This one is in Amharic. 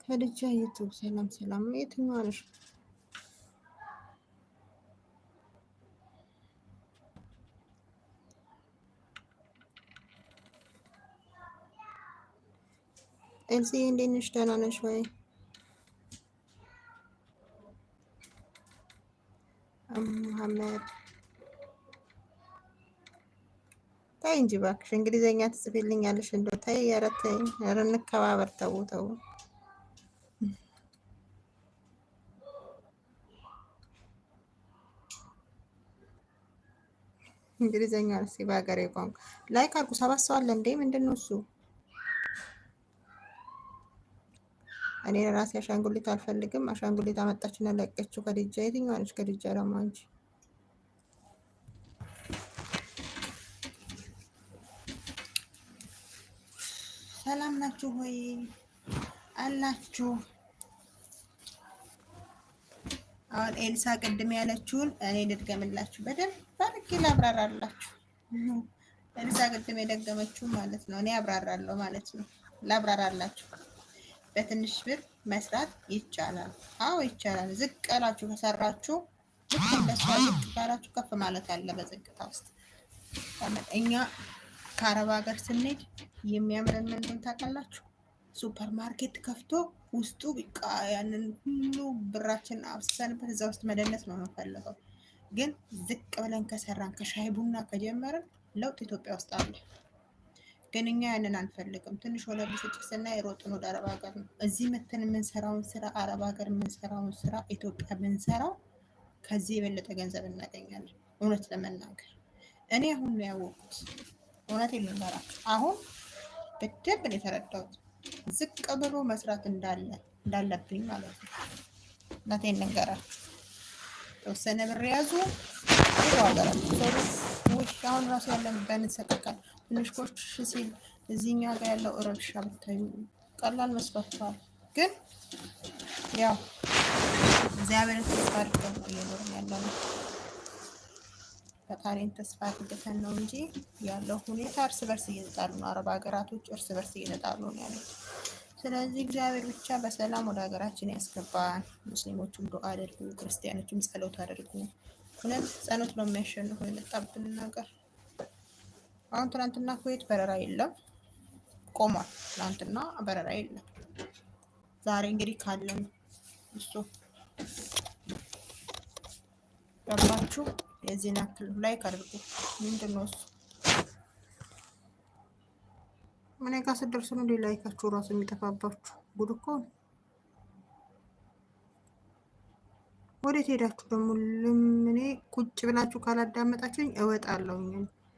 ከልጃ ዩቱብ ሰላም ሰላም። የትኛዋ ነሽ? ኤልሲ እንዴት ነሽ? ደህና ነሽ ወይ? መሐመድ ተይ እንጂ እባክሽ፣ እንግሊዘኛ ትጽፊልኛለሽ? እንደው ተይ፣ ኧረ ተይ፣ ኧረ እንከባበር። ተው ተው። እንግሊዘኛ እስኪ በሀገሬ ቋንቋ ላይክ አድርጉ። 7 ሰው አለ እንዴ? ምንድን ነው እሱ? እኔ ራሴ አሻንጉሊት አልፈልግም። አሻንጉሊት አመጣችና ለቀችው። ከድጃ የትኛዋ ነች? ከድጃ ደግሞ አንቺ ሰላም ናችሁ ሆይ? አላችሁ? አሁን ኤልሳ ቅድም ያለችውን እኔ ልድገምላችሁ፣ በደንብ አድርጌ ላብራራላችሁ። ኤልሳ ቅድም የደገመችው ማለት ነው። እኔ አብራራለሁ ማለት ነው። ላብራራላችሁ። በትንሽ ብር መስራት ይቻላል። አዎ ይቻላል። ዝቅ ያላችሁ ከሰራችሁ ልክ እንደሷ ዝቅ ካላችሁ ከፍ ማለት አለ በዝቅታ ውስጥ። እኛ ከአረብ ሀገር ስንሄድ የሚያምረን ምንድን ታውቃላችሁ? ሱፐር ማርኬት ከፍቶ ውስጡ በቃ ያንን ሁሉ ብራችን አብስሰንበት እዛ ውስጥ መደነስ ነው የምንፈልገው። ግን ዝቅ ብለን ከሰራን ከሻይ ቡና ከጀመርን ለውጥ ኢትዮጵያ ውስጥ አለ። ግን እኛ ያንን አንፈልግም። ትንሽ ወደ ብስጭትና የሮጥን ወደ አረብ ሀገር ነው። እዚህ መተን የምንሰራውን ስራ አረብ ሀገር የምንሰራውን ስራ ኢትዮጵያ ብንሰራው ከዚህ የበለጠ ገንዘብ እናገኛለን። እውነት ለመናገር እኔ አሁን ነው ያወቅኩት። እውነቴን ልንገራችሁ፣ አሁን በደንብ ነው የተረዳሁት። ዝቅ ብሎ መስራት እንዳለብኝ ማለት ነው። እውነቴን ልንገራችሁ፣ የተወሰነ ብር ያዙ ጥሩ ሀገራችሁ ሰዎች። አሁን ራሱ ያለንበት እንሰቀቃል። ትንሽ ኮሽ ሲል እዚህኛ ጋር ያለው ረብሻ ብታዩ ቀላል መስሏችኋል። ግን ያው እግዚአብሔርን ተስፋ አድርገን እየኖርን ያለነው ፈጣሪን ተስፋ አድርገን ነው እንጂ ያለው ሁኔታ እርስ በርስ እየተጣሉ ነው። አረብ ሀገራቶች እርስ በርስ እየተጣሉ ነው ያሉት። ስለዚህ እግዚአብሔር ብቻ በሰላም ወደ ሀገራችን ያስገባን። ሙስሊሞቹም ዱዓ አድርጉ፣ ክርስቲያኖቹም ጸሎት አድርጉ። እውነት ጸሎት ነው የሚያሸንፈው የመጣብን ነገር። አሁን ትናንትና ኩዌት በረራ የለም ቆሟል። ትናንትና በረራ የለም። ዛሬ እንግዲህ ካለን እሱ ገባችሁ። የዚህን ያክል ላይክ አድርጉ። ምንድን ነው እሱ? እኔ ጋር ስትደርሱ ነው እንደ ላይካችሁ ራሱ የሚጠፋባችሁ። ጉድ እኮ ነው። ወዴት ሄዳችሁ ደግሞ? እኔ ቁጭ ብላችሁ ካላዳመጣችሁኝ እወጣለሁኝ።